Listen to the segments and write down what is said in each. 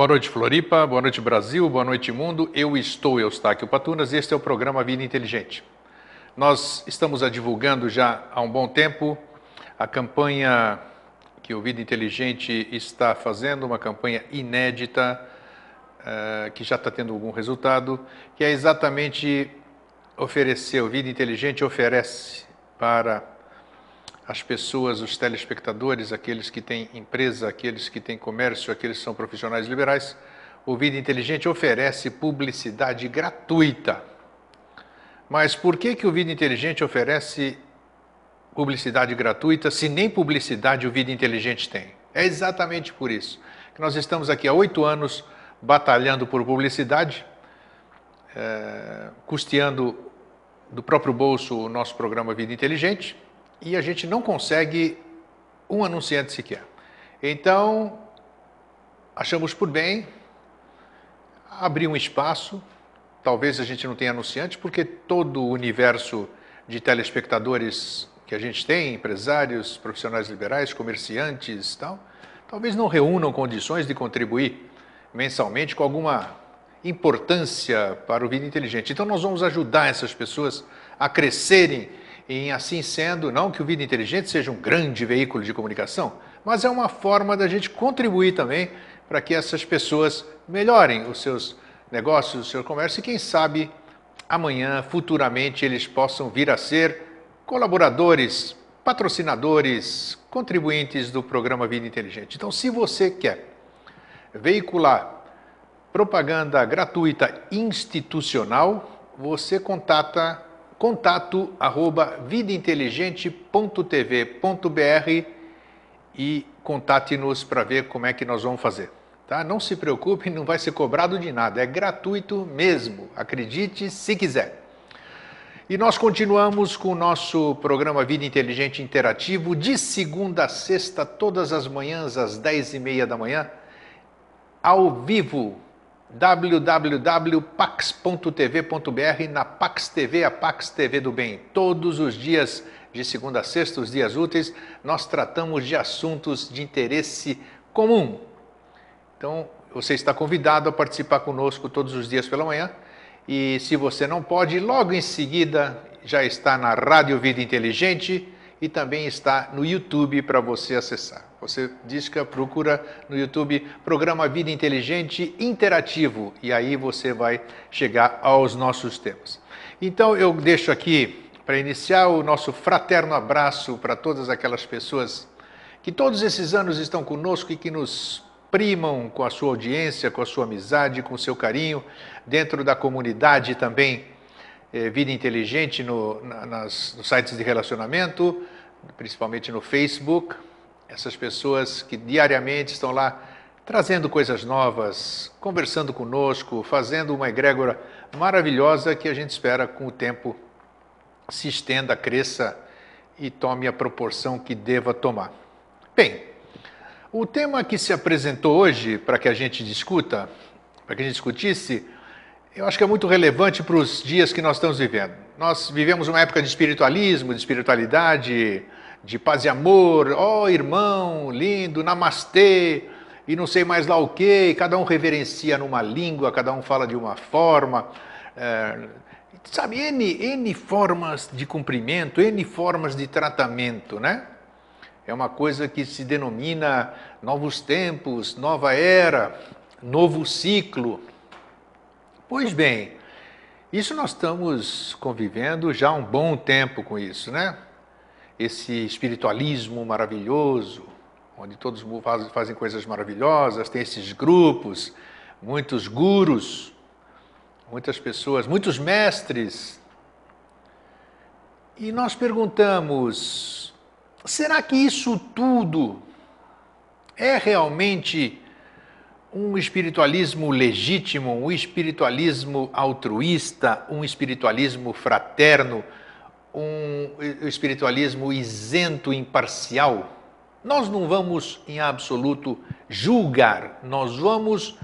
noite, Floripa, boa noite, Brasil, boa noite, mundo. Eu estou Eustáquio Patunas e este é o programa Vida Inteligente. Nós estamos divulgando já há um bom tempo a campanha que o Vida Inteligente está fazendo, uma campanha inédita, que já está tendo algum resultado, que é exatamente oferecer, o Vida Inteligente oferece para as pessoas, os telespectadores, aqueles que têm empresa, aqueles que têm comércio, aqueles que são profissionais liberais, o Vida Inteligente oferece publicidade gratuita. Mas por que o Vida Inteligente oferece publicidade gratuita se nem publicidade o Vida Inteligente tem? É exatamente por isso que nós estamos aqui há 8 anos batalhando por publicidade, custeando do próprio bolso o nosso programa Vida Inteligente, e a gente não consegue um anunciante sequer. Então, achamos por bem abrir um espaço. Talvez a gente não tenha anunciante, porque todo o universo de telespectadores que a gente tem, empresários, profissionais liberais, comerciantes, tal, talvez não reúnam condições de contribuir mensalmente com alguma importância para o Vida Inteligente. Então nós vamos ajudar essas pessoas a crescerem em, assim sendo, não que o Vida Inteligente seja um grande veículo de comunicação, mas é uma forma da gente contribuir também para que essas pessoas melhorem os seus negócios, o seu comércio e quem sabe amanhã, futuramente, eles possam vir a ser colaboradores, patrocinadores, contribuintes do programa Vida Inteligente. Então, se você quer veicular propaganda gratuita institucional, você contato@vidainteligente.tv.br e contate-nos para ver como é que nós vamos fazer. Tá? Não se preocupe, não vai ser cobrado de nada, é gratuito mesmo, acredite se quiser. E nós continuamos com o nosso programa Vida Inteligente Interativo de segunda a sexta, todas as manhãs às 10h30 da manhã, ao vivo, www.pax.tv.br, na Pax TV, a Pax TV do Bem. Todos os dias, de segunda a sexta, os dias úteis, nós tratamos de assuntos de interesse comum. Então, você está convidado a participar conosco todos os dias pela manhã. E se você não pode, logo em seguida já está na Rádio Vida Inteligente e também está no YouTube para você acessar. Você procura no YouTube Programa Vida Inteligente Interativo e aí você vai chegar aos nossos temas. Então eu deixo aqui, para iniciar, o nosso fraterno abraço para todas aquelas pessoas que todos esses anos estão conosco e que nos primam com a sua audiência, com a sua amizade, com o seu carinho, dentro da comunidade também, Vida Inteligente, nos sites de relacionamento, principalmente no Facebook. Essas pessoas que diariamente estão lá trazendo coisas novas, conversando conosco, fazendo uma egrégora maravilhosa que a gente espera com o tempo se estenda, cresça e tome a proporção que deva tomar. Bem, o tema que se apresentou hoje para que a gente discuta, para que a gente discutisse, eu acho que é muito relevante para os dias que nós estamos vivendo. Nós vivemos uma época de espiritualismo, de espiritualidade, de paz e amor, irmão, lindo, namastê, e não sei mais lá o quê, cada um reverencia numa língua, cada um fala de uma forma, sabe, N formas de cumprimento, N formas de tratamento, né? É uma coisa que se denomina novos tempos, nova era, novo ciclo. Pois bem, isso nós estamos convivendo já há um bom tempo com isso, né? Esse espiritualismo maravilhoso, onde todos fazem coisas maravilhosas, tem esses grupos, muitos gurus, muitas pessoas, muitos mestres. E nós perguntamos, será que isso tudo é realmente um espiritualismo legítimo, um espiritualismo altruísta, um espiritualismo fraterno, um espiritualismo isento, imparcial? Nós não vamos, em absoluto, julgar, nós vamos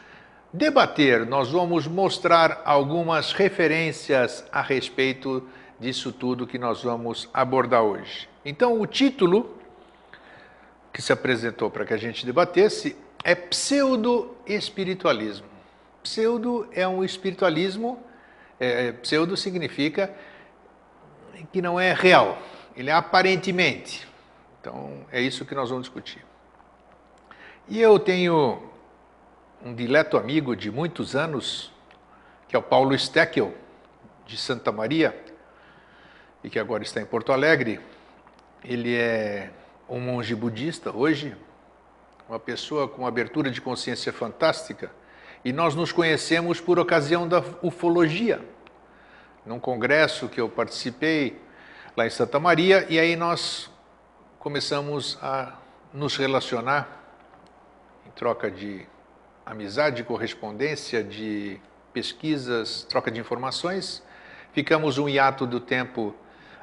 debater, nós vamos mostrar algumas referências a respeito disso tudo que nós vamos abordar hoje. Então, o título que se apresentou para que a gente debatesse é pseudo-espiritualismo. Pseudo é um espiritualismo, pseudo significa que não é real, ele é aparentemente. Então, é isso que nós vamos discutir. E eu tenho um dileto amigo de muitos anos, que é o Paulo Steckel, de Santa Maria, e que agora está em Porto Alegre. Ele é um monge budista hoje, uma pessoa com abertura de consciência fantástica, e nós nos conhecemos por ocasião da ufologia, num congresso que eu participei lá em Santa Maria, e aí nós começamos a nos relacionar em troca de amizade, correspondência, de pesquisas, troca de informações. Ficamos um hiato do tempo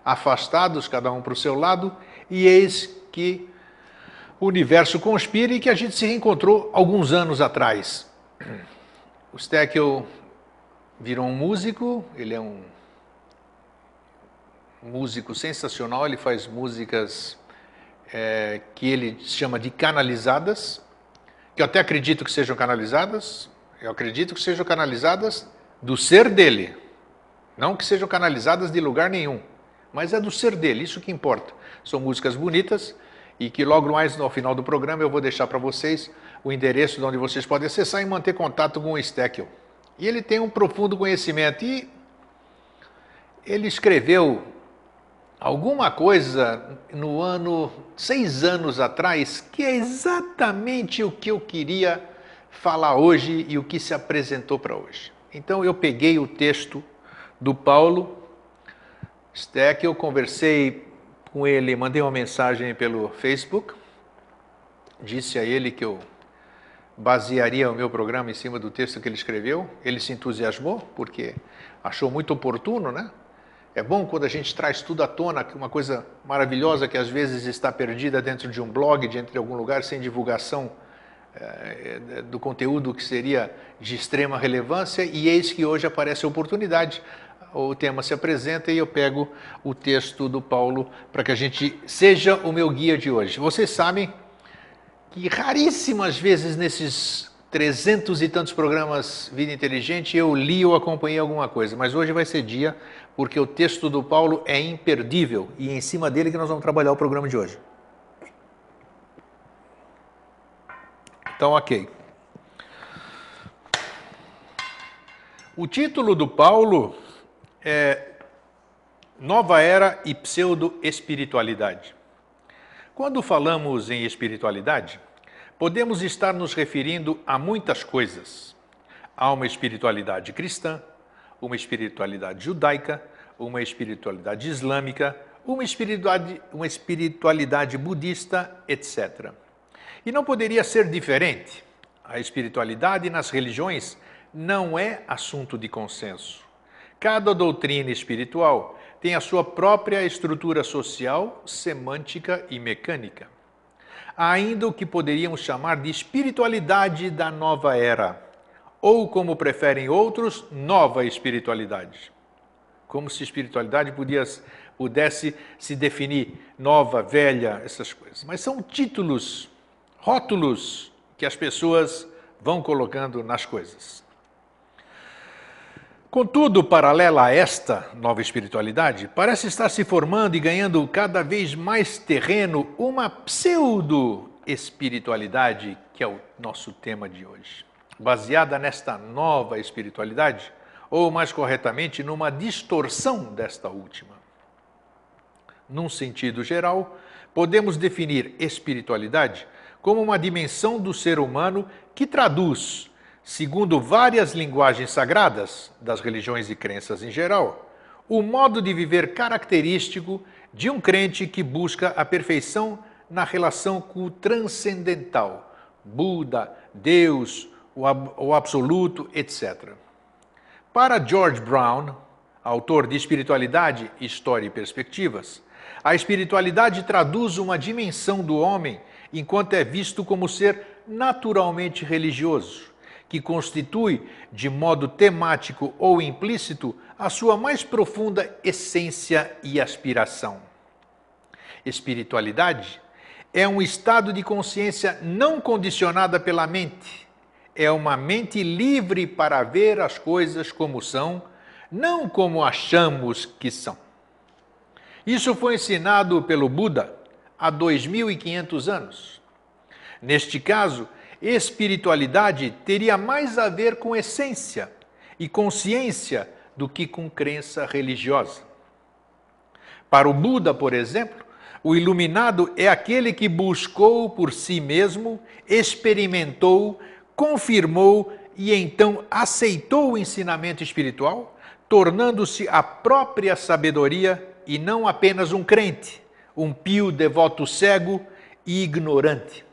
afastados, cada um para o seu lado, e eis que o universo conspira e que a gente se reencontrou alguns anos atrás. O Steckel virou um músico, ele é um músico sensacional, ele faz músicas que ele chama de canalizadas, que eu até acredito que sejam canalizadas, do ser dele, não que sejam canalizadas de lugar nenhum, mas é do ser dele, isso que importa. São músicas bonitas e que logo mais no final do programa eu vou deixar para vocês o endereço de onde vocês podem acessar e manter contato com o Steckel. E ele tem um profundo conhecimento e ele escreveu alguma coisa no ano, 6 anos atrás, que é exatamente o que eu queria falar hoje e o que se apresentou para hoje. Então eu peguei o texto do Paulo Steckel, conversei com ele, mandei uma mensagem pelo Facebook, disse a ele que eu basearia o meu programa em cima do texto que ele escreveu. Ele se entusiasmou, porque achou muito oportuno, né? É bom quando a gente traz tudo à tona, uma coisa maravilhosa que às vezes está perdida dentro de um blog, dentro de algum lugar, sem divulgação do conteúdo que seria de extrema relevância, e eis que hoje aparece a oportunidade. O tema se apresenta e eu pego o texto do Paulo para que a gente seja o meu guia de hoje. Vocês sabem que raríssimas vezes nesses 300 e tantos programas Vida Inteligente eu li ou acompanhei alguma coisa, mas hoje vai ser dia porque o texto do Paulo é imperdível e é em cima dele que nós vamos trabalhar o programa de hoje. Então, ok. O título do Paulo é Nova Era e Pseudo-Espiritualidade. Quando falamos em espiritualidade, podemos estar nos referindo a muitas coisas. Há uma espiritualidade cristã, uma espiritualidade judaica, uma espiritualidade islâmica, uma espiritualidade budista, etc. E não poderia ser diferente. A espiritualidade nas religiões não é assunto de consenso. Cada doutrina espiritual tem a sua própria estrutura social, semântica e mecânica. Há ainda o que poderíamos chamar de espiritualidade da nova era, ou, como preferem outros, nova espiritualidade. Como se espiritualidade pudesse se definir nova, velha, essas coisas. Mas são títulos, rótulos que as pessoas vão colocando nas coisas. Contudo, paralela a esta nova espiritualidade, parece estar se formando e ganhando cada vez mais terreno uma pseudo-espiritualidade, que é o nosso tema de hoje. Baseada nesta nova espiritualidade, ou mais corretamente, numa distorção desta última. Num sentido geral, podemos definir espiritualidade como uma dimensão do ser humano que traduz, segundo várias linguagens sagradas, das religiões e crenças em geral, o modo de viver característico de um crente que busca a perfeição na relação com o transcendental, Buda, Deus, o absoluto, etc. Para George Brown, autor de Espiritualidade, História e Perspectivas, a espiritualidade traduz uma dimensão do homem enquanto é visto como ser naturalmente religioso, que constitui, de modo temático ou implícito, a sua mais profunda essência e aspiração. Espiritualidade é um estado de consciência não condicionada pela mente. É uma mente livre para ver as coisas como são, não como achamos que são. Isso foi ensinado pelo Buda há 2.500 anos. Neste caso, espiritualidade teria mais a ver com essência e consciência do que com crença religiosa. Para o Buda, por exemplo, o iluminado é aquele que buscou por si mesmo, experimentou, confirmou e então aceitou o ensinamento espiritual, tornando-se a própria sabedoria e não apenas um crente, um pio devoto cego e ignorante.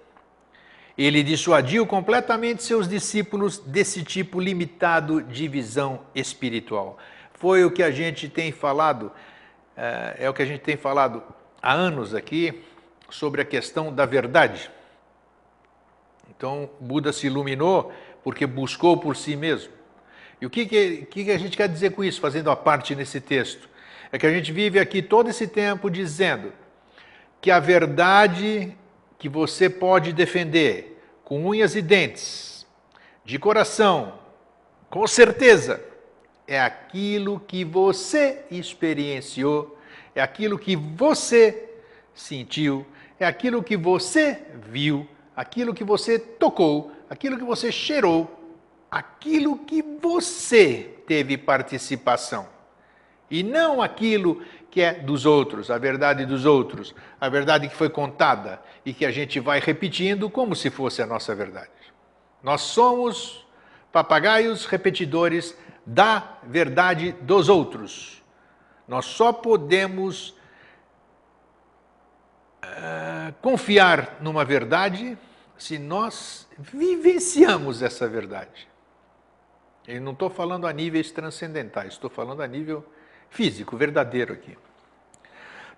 Ele dissuadiu completamente seus discípulos desse tipo limitado de visão espiritual. Foi o que a gente tem falado, é o que a gente tem falado há anos aqui, sobre a questão da verdade. Então, Buda se iluminou porque buscou por si mesmo. E o que a gente quer dizer com isso, fazendo a parte nesse texto? É que a gente vive aqui todo esse tempo dizendo que a verdade que você pode defender com unhas e dentes, de coração, com certeza, é aquilo que você experienciou, é aquilo que você sentiu, é aquilo que você viu, aquilo que você tocou, aquilo que você cheirou, aquilo que você teve participação. E não aquilo que é dos outros, a verdade dos outros, a verdade que foi contada e que a gente vai repetindo como se fosse a nossa verdade. Nós somos papagaios repetidores da verdade dos outros. Nós só podemos confiar numa verdade se nós vivenciamos essa verdade. Eu não estou falando a níveis transcendentais, estou falando a nível físico, verdadeiro aqui.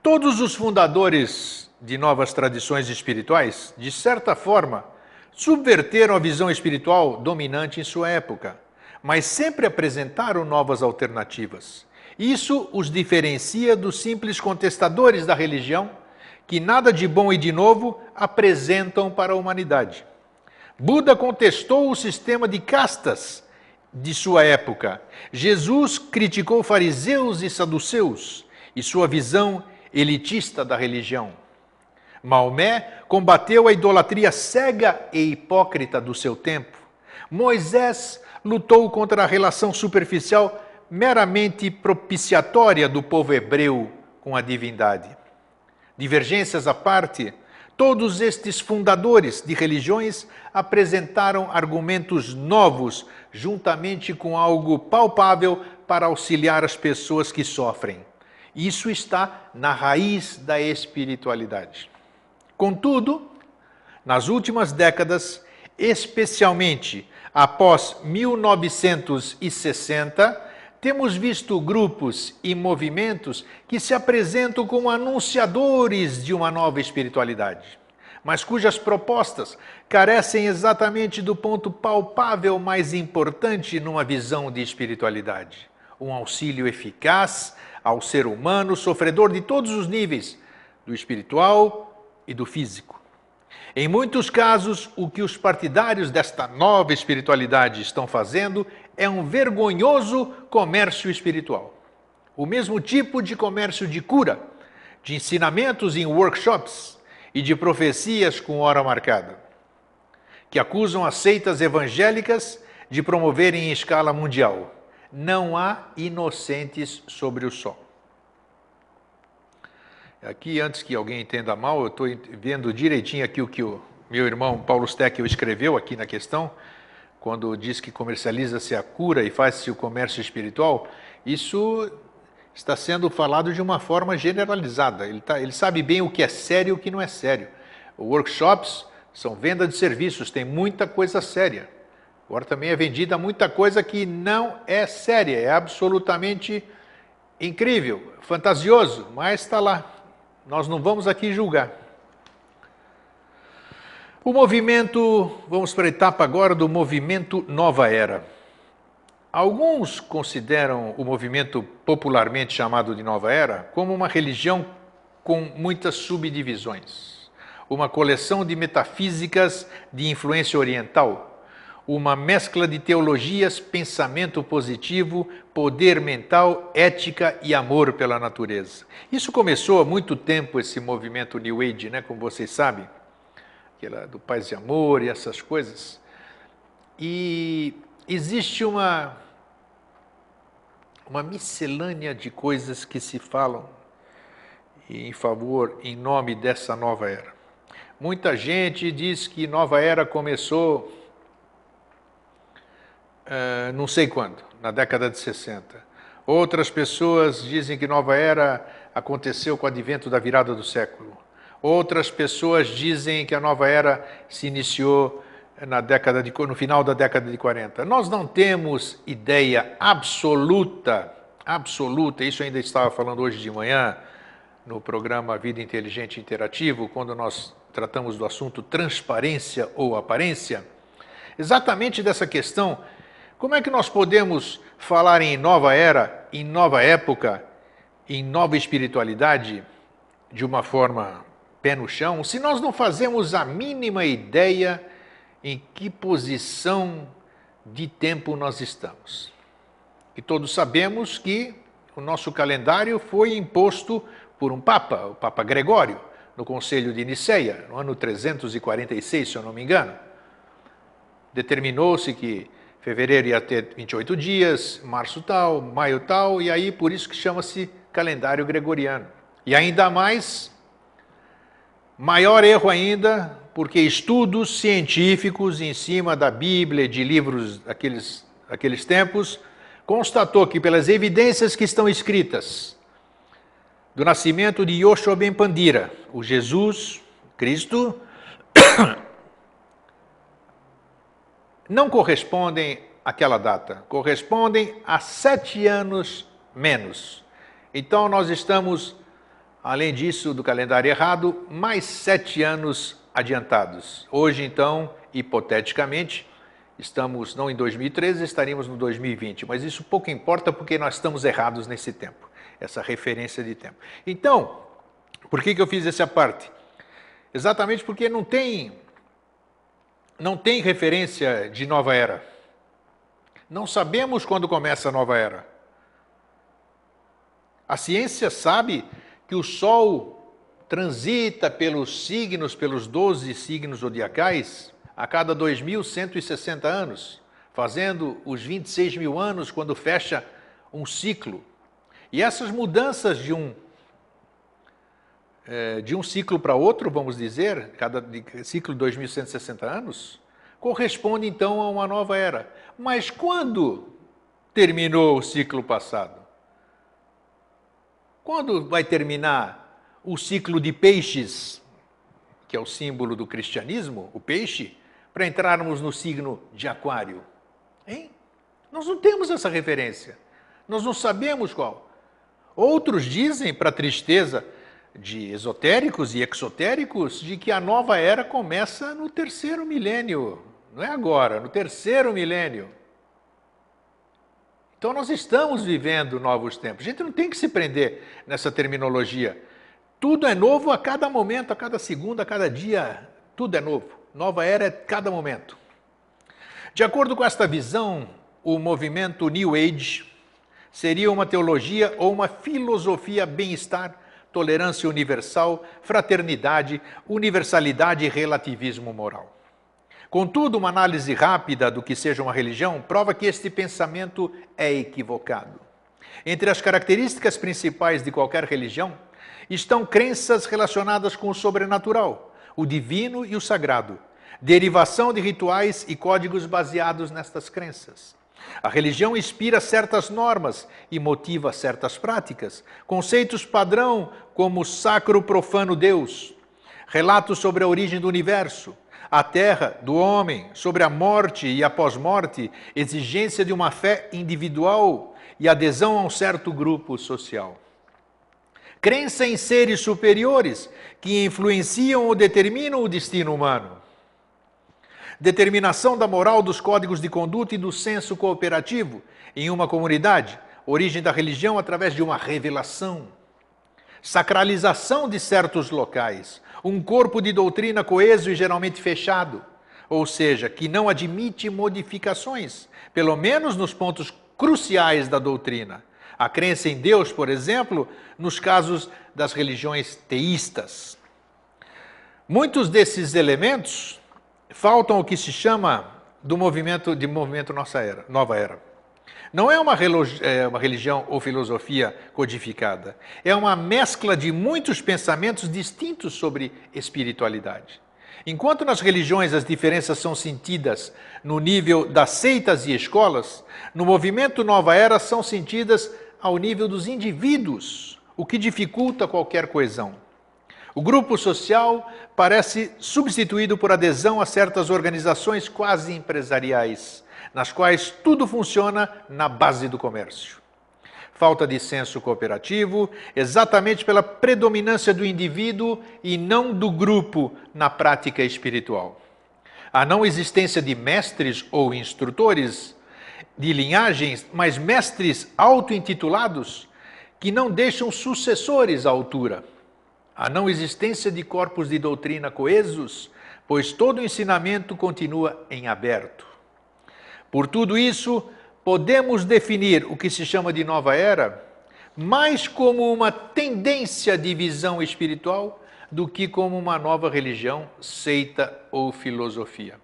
Todos os fundadores de novas tradições espirituais, de certa forma, subverteram a visão espiritual dominante em sua época, mas sempre apresentaram novas alternativas. Isso os diferencia dos simples contestadores da religião, que nada de bom e de novo apresentam para a humanidade. Buda contestou o sistema de castas de sua época. Jesus criticou fariseus e saduceus e sua visão elitista da religião. Maomé combateu a idolatria cega e hipócrita do seu tempo. Moisés lutou contra a relação superficial meramente propiciatória do povo hebreu com a divindade. Divergências à parte, todos estes fundadores de religiões apresentaram argumentos novos, juntamente com algo palpável para auxiliar as pessoas que sofrem. Isso está na raiz da espiritualidade. Contudo, nas últimas décadas, especialmente após 1960, temos visto grupos e movimentos que se apresentam como anunciadores de uma nova espiritualidade, mas cujas propostas carecem exatamente do ponto palpável mais importante numa visão de espiritualidade: um auxílio eficaz ao ser humano sofredor de todos os níveis, do espiritual e do físico. Em muitos casos, o que os partidários desta nova espiritualidade estão fazendo é um vergonhoso comércio espiritual. O mesmo tipo de comércio de cura, de ensinamentos em workshops e de profecias com hora marcada, que acusam as seitas evangélicas de promoverem em escala mundial. Não há inocentes sobre o sol. Aqui, antes que alguém entenda mal, eu estou vendo direitinho aqui o que o meu irmão Paulo Steckel escreveu aqui na questão, quando diz que comercializa-se a cura e faz-se o comércio espiritual. Isso está sendo falado de uma forma generalizada. Ele sabe bem o que é sério e o que não é sério. Workshops são venda de serviços, tem muita coisa séria. Agora também é vendida muita coisa que não é séria, é absolutamente incrível, fantasioso, mas está lá. Nós não vamos aqui julgar. O movimento, vamos para a etapa agora do movimento Nova Era. Alguns consideram o movimento popularmente chamado de Nova Era como uma religião com muitas subdivisões. uma coleção de metafísicas de influência oriental, uma mescla de teologias, pensamento positivo, poder mental, ética e amor pela natureza. Isso começou há muito tempo, esse movimento New Age, né, como vocês sabem, aquela do paz e amor e essas coisas. E existe uma miscelânea de coisas que se falam em favor, em nome dessa nova era. Muita gente diz que nova era começou não sei quando, na década de 60. Outras pessoas dizem que nova era aconteceu com o advento da virada do século. Outras pessoas dizem que a nova era se iniciou no final da década de 40. Nós não temos ideia absoluta, isso ainda estava falando hoje de manhã, no programa Vida Inteligente Interativo, quando nós tratamos do assunto transparência ou aparência, exatamente dessa questão. Como é que nós podemos falar em nova era, em nova época, em nova espiritualidade, de uma forma pé no chão, se nós não fazemos a mínima ideia em que posição de tempo nós estamos? E todos sabemos que o nosso calendário foi imposto por um Papa, o Papa Gregório, no Concílio de Niceia, no ano 346, se eu não me engano. Determinou-se que fevereiro ia ter 28 dias, março tal, maio tal, e aí por isso que chama-se calendário gregoriano. E ainda mais, maior erro ainda, porque estudos científicos em cima da Bíblia, de livros daqueles tempos, constatou que pelas evidências que estão escritas do nascimento de Yoshua ben Pandira, o Jesus Cristo, não correspondem àquela data, correspondem a 7 anos menos. Então nós estamos, além disso, do calendário errado, mais 7 anos adiantados. Hoje, então, hipoteticamente, estamos não em 2013, estaríamos no 2020, mas isso pouco importa porque nós estamos errados nesse tempo, essa referência de tempo. Então, por que eu fiz essa parte? Exatamente porque não tem referência de nova era. Não sabemos quando começa a nova era. A ciência sabe que o Sol transita pelos signos, pelos 12 signos zodiacais, a cada 2.160 anos, fazendo os 26 mil anos quando fecha um ciclo. E essas mudanças de um ciclo para outro, vamos dizer, cada ciclo de 2.160 anos, corresponde então a uma nova era. Mas quando terminou o ciclo passado? Quando vai terminar o ciclo de peixes, que é o símbolo do cristianismo, o peixe, para entrarmos no signo de Aquário? Hein? Nós não temos essa referência. Nós não sabemos qual. Outros dizem, para tristeza de esotéricos e exotéricos, de que a nova era começa no 3º milênio. Não é agora, no 3º milênio. Então nós estamos vivendo novos tempos. A gente não tem que se prender nessa terminologia. Tudo é novo a cada momento, a cada segundo, a cada dia. Tudo é novo. Nova era é cada momento. De acordo com esta visão, o movimento New Age seria uma teologia ou uma filosofia bem-estar, tolerância universal, fraternidade, universalidade e relativismo moral. Contudo, uma análise rápida do que seja uma religião prova que este pensamento é equivocado. Entre as características principais de qualquer religião estão crenças relacionadas com o sobrenatural, o divino e o sagrado, derivação de rituais e códigos baseados nestas crenças. A religião inspira certas normas e motiva certas práticas, conceitos padrão como sacro profano Deus, relatos sobre a origem do universo, a terra, do homem, sobre a morte e a pós-morte, exigência de uma fé individual e adesão a um certo grupo social. Crença em seres superiores que influenciam ou determinam o destino humano. Determinação da moral, dos códigos de conduta e do senso cooperativo em uma comunidade. Origem da religião através de uma revelação. sacralização de certos locais, um corpo de doutrina coeso e geralmente fechado, ou seja, que não admite modificações, pelo menos nos pontos cruciais da doutrina. A crença em Deus, por exemplo, nos casos das religiões teístas. Muitos desses elementos faltam o que se chama do movimento Nova Era. Não é uma religião ou filosofia codificada. É uma mescla de muitos pensamentos distintos sobre espiritualidade. Enquanto nas religiões as diferenças são sentidas no nível das seitas e escolas, no movimento Nova Era são sentidas ao nível dos indivíduos, o que dificulta qualquer coesão. O grupo social parece substituído por adesão a certas organizações quase empresariais, nas quais tudo funciona na base do comércio. Falta de senso cooperativo, exatamente pela predominância do indivíduo e não do grupo na prática espiritual. A não existência de mestres ou instrutores de linhagens, mas mestres auto-intitulados que não deixam sucessores à altura. A não existência de corpos de doutrina coesos, pois todo o ensinamento continua em aberto. Por tudo isso, podemos definir o que se chama de Nova Era mais como uma tendência de visão espiritual do que como uma nova religião, seita ou filosofia.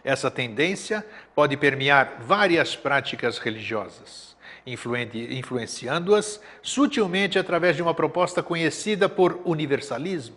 Essa tendência pode permear várias práticas religiosas, influenciando-as sutilmente através de uma proposta conhecida por universalismo,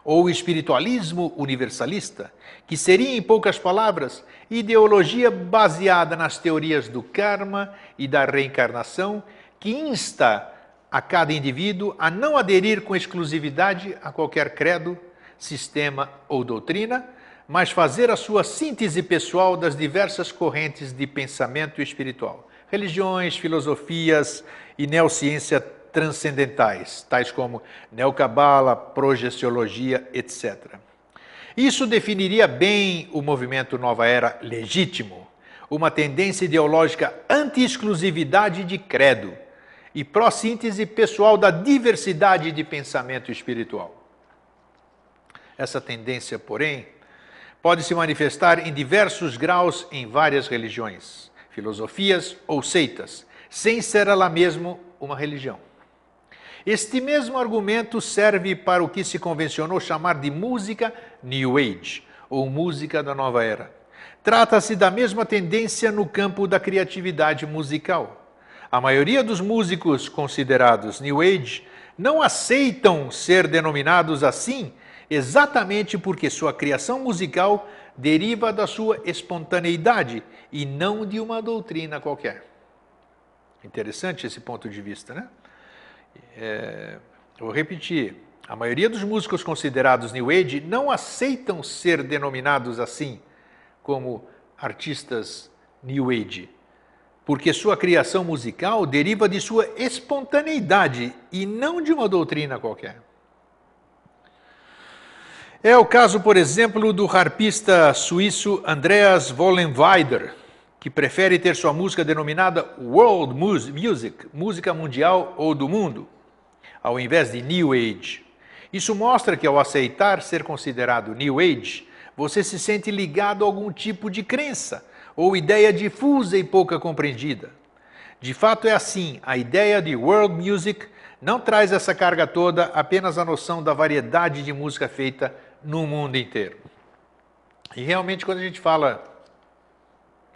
ou espiritualismo universalista, que seria, em poucas palavras, ideologia baseada nas teorias do karma e da reencarnação, que insta a cada indivíduo a não aderir com exclusividade a qualquer credo, sistema ou doutrina, mas fazer a sua síntese pessoal das diversas correntes de pensamento espiritual, religiões, filosofias e neociência transcendentais, tais como neocabala, projeciologia, etc. Isso definiria bem o movimento Nova Era legítimo, uma tendência ideológica anti-exclusividade de credo e pró-síntese pessoal da diversidade de pensamento espiritual. Essa tendência, porém, pode se manifestar em diversos graus em várias religiões, filosofias ou seitas, sem ser ela mesma uma religião. Este mesmo argumento serve para o que se convencionou chamar de música New Age, ou música da Nova Era. Trata-se da mesma tendência no campo da criatividade musical. A maioria dos músicos considerados New Age não aceitam ser denominados assim exatamente porque sua criação musical deriva da sua espontaneidade e não de uma doutrina qualquer. Interessante esse ponto de vista, né? Vou repetir. A maioria dos músicos considerados New Age não aceitam ser denominados assim, como artistas New Age, porque sua criação musical deriva de sua espontaneidade e não de uma doutrina qualquer. É o caso, por exemplo, do harpista suíço Andreas Vollenweider, que prefere ter sua música denominada World Music, música mundial ou do mundo, ao invés de New Age. Isso mostra que ao aceitar ser considerado New Age, você se sente ligado a algum tipo de crença ou ideia difusa e pouca compreendida. De fato é assim, a ideia de World Music não traz essa carga toda, apenas a noção da variedade de música feita no mundo inteiro. E realmente quando a gente fala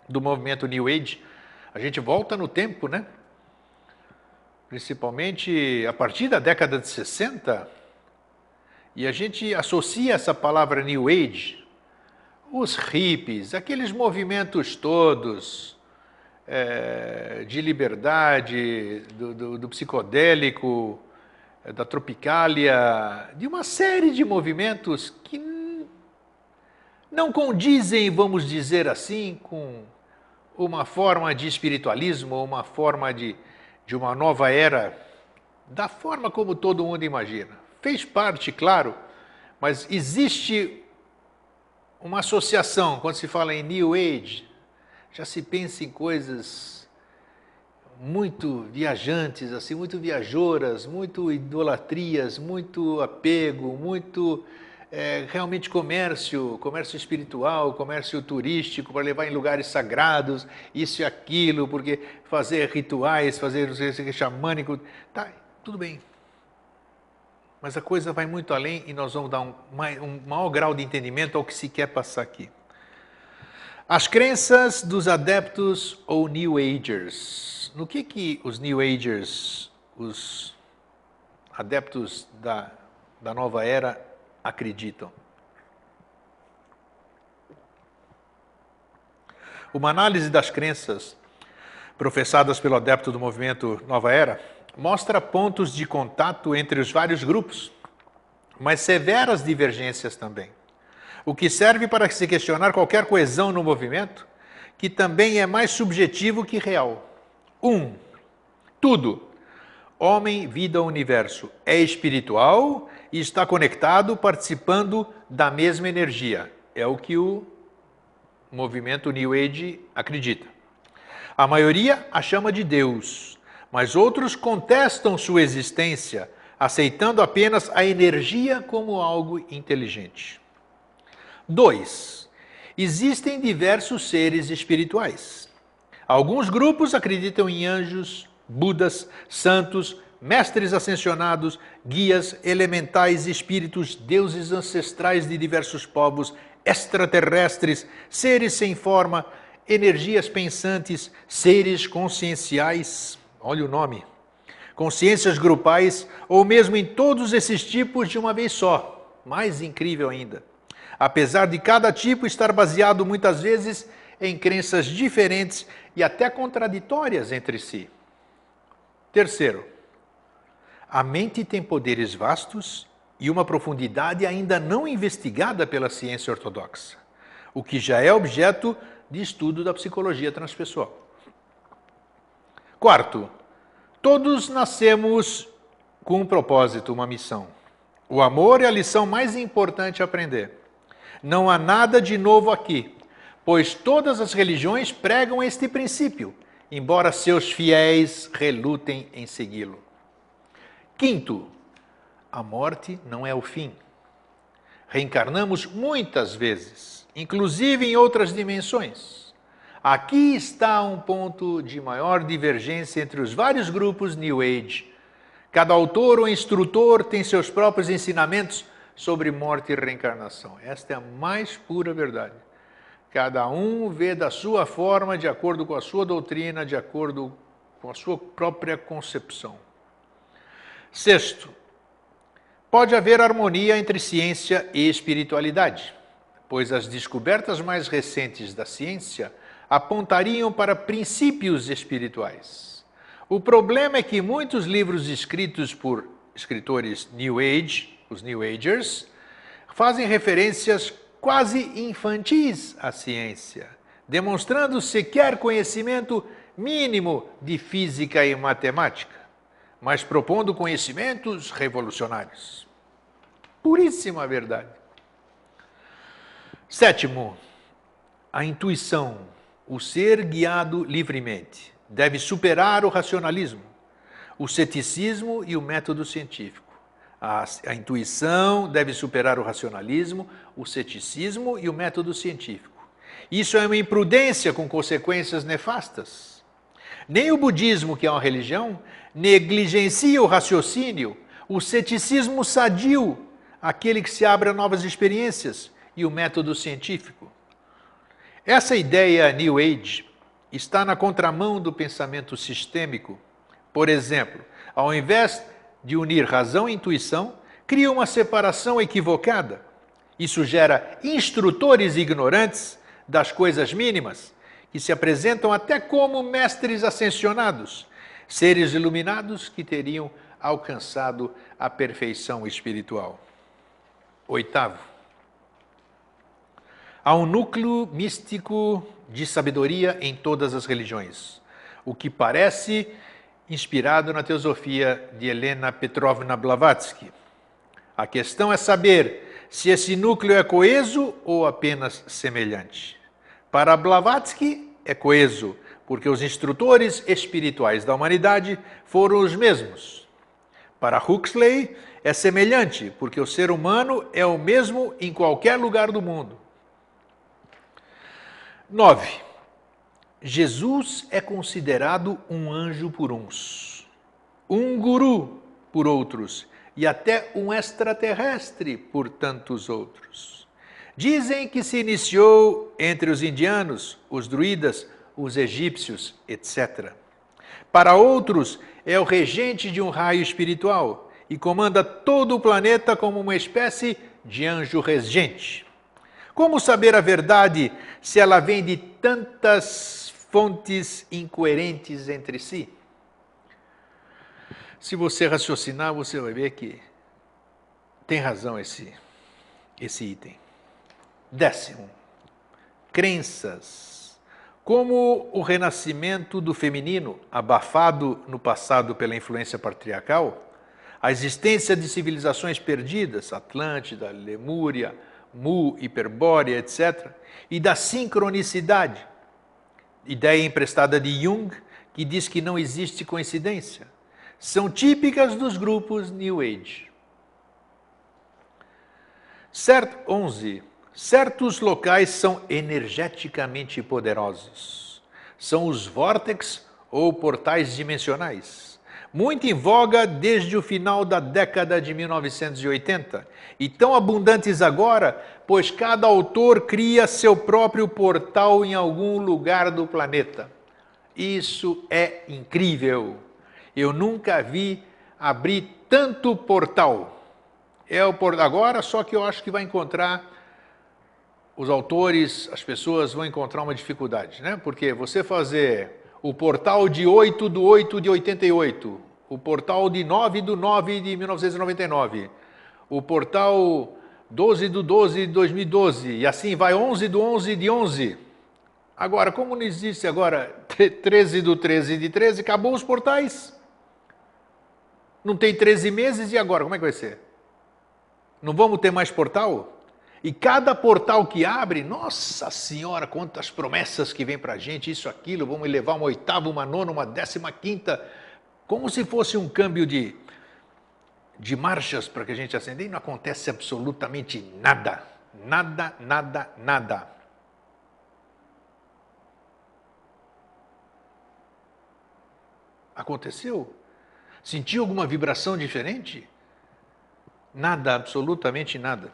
do movimento New Age, a gente volta no tempo, né? Principalmente a partir da década de 60, e a gente associa essa palavra New Age, os hippies, aqueles movimentos todos de liberdade, do psicodélico, da tropicália, de uma série de movimentos que não condizem, vamos dizer assim, com uma forma de espiritualismo, uma forma de uma nova era, da forma como todo mundo imagina. Fez parte, claro, mas existe uma associação, quando se fala em New Age, já se pensa em coisas muito viajantes, assim, muito viajoras, muito idolatrias, muito apego, muito realmente comércio espiritual, comércio turístico para levar em lugares sagrados, isso e aquilo, porque fazer rituais, fazer xamânico, tá, tudo bem. Mas a coisa vai muito além e nós vamos dar um maior grau de entendimento ao que se quer passar aqui. As crenças dos adeptos ou New Agers. No que os New Agers, os adeptos da nova era, acreditam? Uma análise das crenças professadas pelo adepto do movimento Nova Era mostra pontos de contato entre os vários grupos, mas severas divergências também. O que serve para se questionar qualquer coesão no movimento, que também é mais subjetivo que real. 1. Tudo. Homem, vida, universo. É espiritual e está conectado, participando da mesma energia. É o que o movimento New Age acredita. A maioria a chama de Deus, mas outros contestam sua existência, aceitando apenas a energia como algo inteligente. 2. Existem diversos seres espirituais. Alguns grupos acreditam em anjos, budas, santos, mestres ascensionados, guias, elementais, espíritos, deuses ancestrais de diversos povos, extraterrestres, seres sem forma, energias pensantes, seres conscienciais, olha o nome, consciências grupais, ou mesmo em todos esses tipos de uma vez só. Mais incrível ainda. Apesar de cada tipo estar baseado muitas vezes em crenças diferentes e até contraditórias entre si. 3. A mente tem poderes vastos e uma profundidade ainda não investigada pela ciência ortodoxa, o que já é objeto de estudo da psicologia transpessoal. 4. Todos nascemos com um propósito, uma missão. O amor é a lição mais importante a aprender. Não há nada de novo aqui, pois todas as religiões pregam este princípio, embora seus fiéis relutem em segui-lo. 5. A morte não é o fim. Reencarnamos muitas vezes, inclusive em outras dimensões. Aqui está um ponto de maior divergência entre os vários grupos New Age. Cada autor ou instrutor tem seus próprios ensinamentos sobre morte e reencarnação. Esta é a mais pura verdade. Cada um vê da sua forma, de acordo com a sua doutrina, de acordo com a sua própria concepção. 6. Pode haver harmonia entre ciência e espiritualidade, pois as descobertas mais recentes da ciência apontariam para princípios espirituais. O problema é que muitos livros escritos por escritores New Age, os New Agers, fazem referências quase infantis à ciência, demonstrando sequer conhecimento mínimo de física e matemática, mas propondo conhecimentos revolucionários. Puríssima verdade. 7. A intuição, o ser guiado livremente, deve superar o racionalismo, o ceticismo e o método científico. A intuição deve superar o racionalismo, o ceticismo e o método científico. Isso é uma imprudência com consequências nefastas. Nem o budismo, que é uma religião, negligencia o raciocínio, o ceticismo sadio, aquele que se abre a novas experiências, e o método científico. Essa ideia New Age está na contramão do pensamento sistêmico. Por exemplo, ao invés de unir razão e intuição, cria uma separação equivocada. Isso gera instrutores ignorantes das coisas mínimas, que se apresentam até como mestres ascensionados, seres iluminados que teriam alcançado a perfeição espiritual. 8. Há um núcleo místico de sabedoria em todas as religiões, o que parece inspirado na teosofia de Helena Petrovna Blavatsky. A questão é saber se esse núcleo é coeso ou apenas semelhante. Para Blavatsky é coeso, porque os instrutores espirituais da humanidade foram os mesmos. Para Huxley, é semelhante, porque o ser humano é o mesmo em qualquer lugar do mundo. 9. Jesus é considerado um anjo por uns, um guru por outros e até um extraterrestre por tantos outros. Dizem que se iniciou entre os indianos, os druidas, os egípcios, etc. Para outros, é o regente de um raio espiritual e comanda todo o planeta como uma espécie de anjo regente. Como saber a verdade se ela vem de tantas fontes incoerentes entre si? Se você raciocinar, você vai ver que tem razão esse item. 10º, crenças. Como o renascimento do feminino, abafado no passado pela influência patriarcal, a existência de civilizações perdidas, Atlântida, Lemúria, Mu, Hiperbórea, etc., e da sincronicidade, ideia emprestada de Jung, que diz que não existe coincidência, são típicas dos grupos New Age. 11. Certos locais são energeticamente poderosos. São os vórtex ou portais dimensionais, muito em voga desde o final da década de 1980, e tão abundantes agora, pois cada autor cria seu próprio portal em algum lugar do planeta. Isso é incrível. Eu nunca vi abrir tanto portal. Agora, só que eu acho que vai encontrar, os autores, as pessoas vão encontrar uma dificuldade, né? Porque você fazer o portal de 8/8 de 88, o portal de 9/9 de 1999, o portal 12/12 de 2012, e assim vai 11/11 de 11. Agora, como não existe agora 13/13 de 13, acabou os portais. Não tem 13 meses, e agora? Como é que vai ser? Não vamos ter mais portal? E cada portal que abre, nossa senhora, quantas promessas que vem para a gente, isso, aquilo, vamos elevar uma 8ª, uma 9ª, uma 15ª, como se fosse um câmbio de marchas para que a gente acender, e não acontece absolutamente nada. Nada, nada, nada. Aconteceu? Sentiu alguma vibração diferente? Nada, absolutamente nada.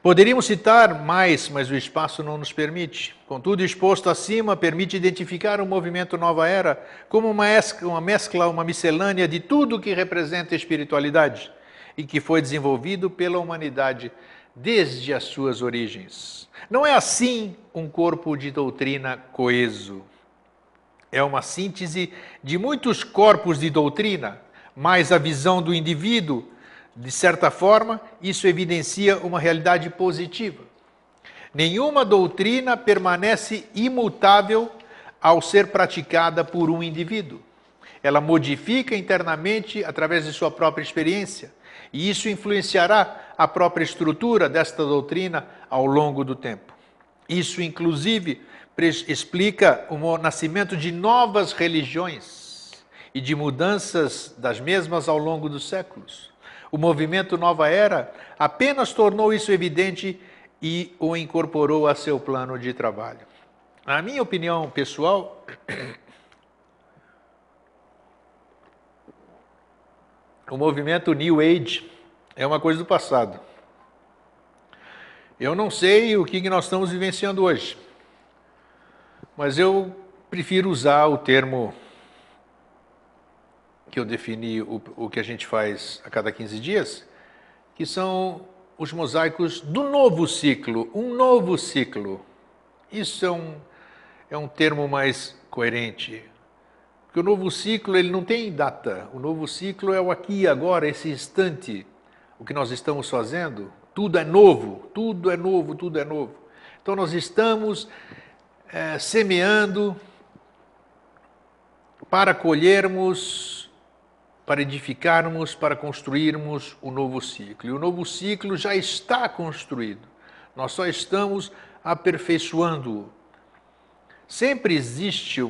Poderíamos citar mais, mas o espaço não nos permite. Contudo, exposto acima, permite identificar o movimento Nova Era como uma mescla, uma miscelânea de tudo que representa espiritualidade e que foi desenvolvido pela humanidade desde as suas origens. Não é assim um corpo de doutrina coeso. É uma síntese de muitos corpos de doutrina, mais a visão do indivíduo. De certa forma, isso evidencia uma realidade positiva. Nenhuma doutrina permanece imutável ao ser praticada por um indivíduo. Ela modifica internamente através de sua própria experiência, e isso influenciará a própria estrutura desta doutrina ao longo do tempo. Isso, inclusive, explica o nascimento de novas religiões e de mudanças das mesmas ao longo dos séculos. O movimento Nova Era apenas tornou isso evidente e o incorporou a seu plano de trabalho. Na minha opinião pessoal, o movimento New Age é uma coisa do passado. Eu não sei o que nós estamos vivenciando hoje, mas eu prefiro usar o termo que eu defini, o que a gente faz a cada 15 dias, que são os mosaicos do novo ciclo, um novo ciclo. Isso é um termo mais coerente, porque o novo ciclo ele não tem data, o novo ciclo é o aqui e agora, esse instante, o que nós estamos fazendo, tudo é novo, tudo é novo, tudo é novo. Então nós estamos semeando para colhermos, para edificarmos, para construirmos o novo ciclo. E o novo ciclo já está construído. Nós só estamos aperfeiçoando-o. Sempre existe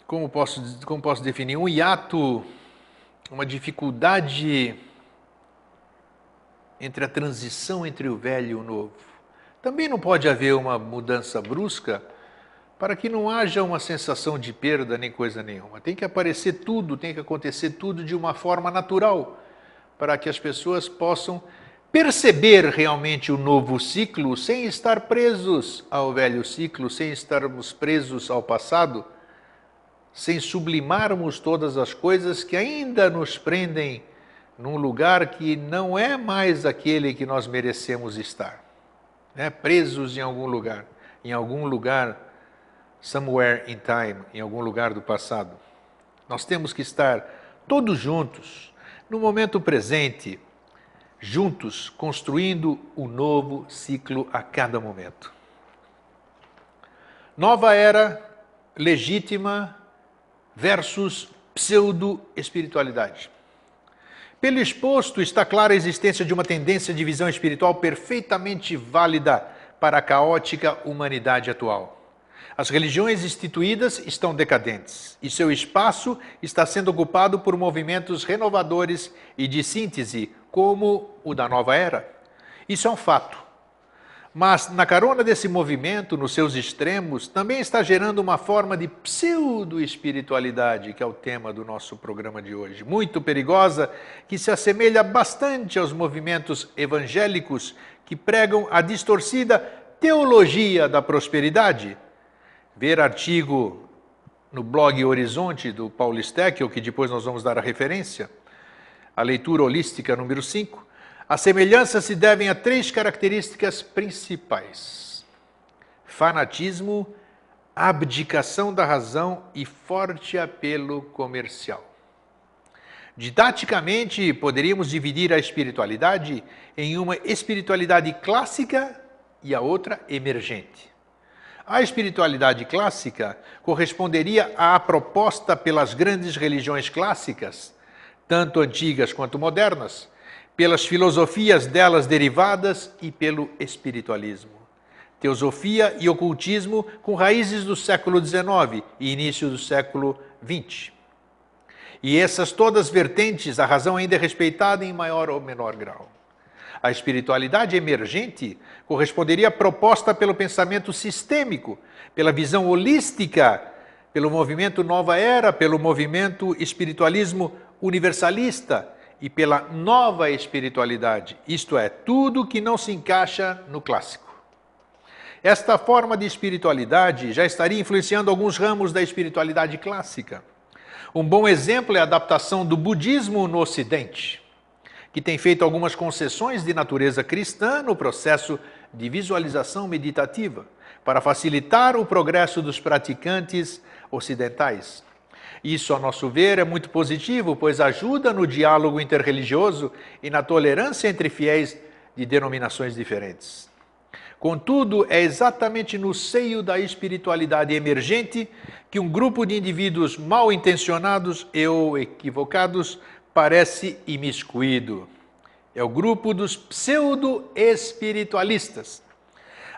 como posso definir, um hiato, uma dificuldade entre a transição entre o velho e o novo. Também não pode haver uma mudança brusca para que não haja uma sensação de perda nem coisa nenhuma. Tem que aparecer tudo, tem que acontecer tudo de uma forma natural, para que as pessoas possam perceber realmente o novo ciclo sem estar presos ao velho ciclo, sem estarmos presos ao passado, sem sublimarmos todas as coisas que ainda nos prendem num lugar que não é mais aquele que nós merecemos estar. Né? Presos em algum lugar, somewhere in time, em algum lugar do passado. Nós temos que estar todos juntos, no momento presente, juntos, construindo um novo ciclo a cada momento. Nova era legítima versus pseudo-espiritualidade. Pelo exposto, está clara a existência de uma tendência de visão espiritual perfeitamente válida para a caótica humanidade atual. As religiões instituídas estão decadentes e seu espaço está sendo ocupado por movimentos renovadores e de síntese, como o da nova era. Isso é um fato. Mas, na carona desse movimento, nos seus extremos, também está gerando uma forma de pseudo-espiritualidade, que é o tema do nosso programa de hoje, muito perigosa, que se assemelha bastante aos movimentos evangélicos que pregam a distorcida teologia da prosperidade. Ver artigo no blog Horizonte, do Paulo Steckel, que depois nós vamos dar a referência, a leitura holística número 5, as semelhanças se devem a 3 características principais: fanatismo, abdicação da razão e forte apelo comercial. Didaticamente, poderíamos dividir a espiritualidade em uma espiritualidade clássica e a outra emergente. A espiritualidade clássica corresponderia à proposta pelas grandes religiões clássicas, tanto antigas quanto modernas, pelas filosofias delas derivadas e pelo espiritualismo. Teosofia e ocultismo com raízes do século XIX e início do século XX. E essas todas vertentes, a razão ainda é respeitada em maior ou menor grau. A espiritualidade emergente corresponderia à proposta pelo pensamento sistêmico, pela visão holística, pelo movimento Nova Era, pelo movimento espiritualismo universalista e pela nova espiritualidade, isto é, tudo que não se encaixa no clássico. Esta forma de espiritualidade já estaria influenciando alguns ramos da espiritualidade clássica. Um bom exemplo é a adaptação do budismo no Ocidente, que tem feito algumas concessões de natureza cristã no processo de visualização meditativa, para facilitar o progresso dos praticantes ocidentais. Isso, a nosso ver, é muito positivo, pois ajuda no diálogo interreligioso e na tolerância entre fiéis de denominações diferentes. Contudo, é exatamente no seio da espiritualidade emergente que um grupo de indivíduos mal intencionados e ou equivocados parece imiscuído. É o grupo dos pseudo-espiritualistas.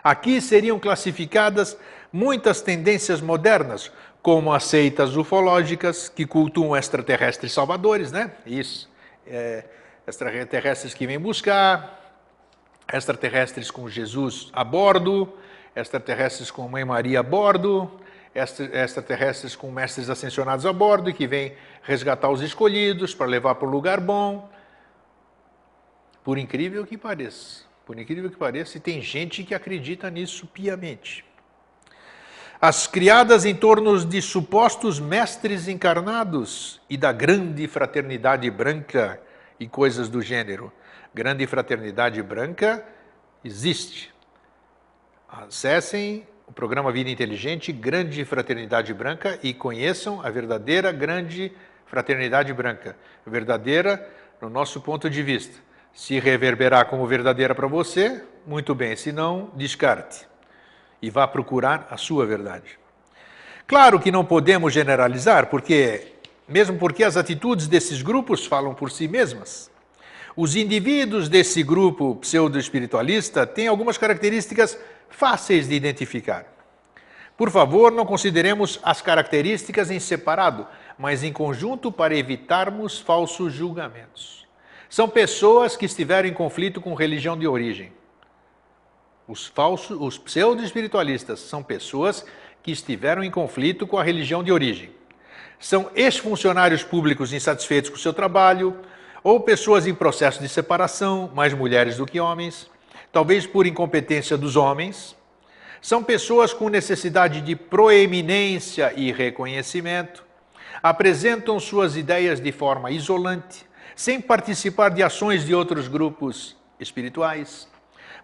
Aqui seriam classificadas muitas tendências modernas, como as seitas ufológicas, que cultuam extraterrestres salvadores, né? Isso. Extraterrestres que vêm buscar, extraterrestres com Jesus a bordo, extraterrestres com Mãe Maria a bordo, extraterrestres com mestres ascensionados a bordo e que vêm resgatar os escolhidos para levar para um lugar bom. Por incrível que pareça, e tem gente que acredita nisso piamente. As criadas em torno de supostos mestres encarnados e da grande fraternidade branca e coisas do gênero. Grande fraternidade branca existe. Acessem o programa Vida Inteligente, Grande Fraternidade Branca, e conheçam a verdadeira grande fraternidade branca. Verdadeira no nosso ponto de vista. Se reverberar como verdadeira para você, muito bem, se não, descarte. E vá procurar a sua verdade. Claro que não podemos generalizar, mesmo porque as atitudes desses grupos falam por si mesmas. Os indivíduos desse grupo pseudo-espiritualista têm algumas características fáceis de identificar. Por favor, não consideremos as características em separado, mas em conjunto para evitarmos falsos julgamentos. São pessoas que estiveram em conflito com religião de origem. Os pseudo-espiritualistas são pessoas que estiveram em conflito com a religião de origem. São ex-funcionários públicos insatisfeitos com o seu trabalho, ou pessoas em processo de separação, mais mulheres do que homens, talvez por incompetência dos homens. São pessoas com necessidade de proeminência e reconhecimento, apresentam suas ideias de forma isolante, sem participar de ações de outros grupos espirituais,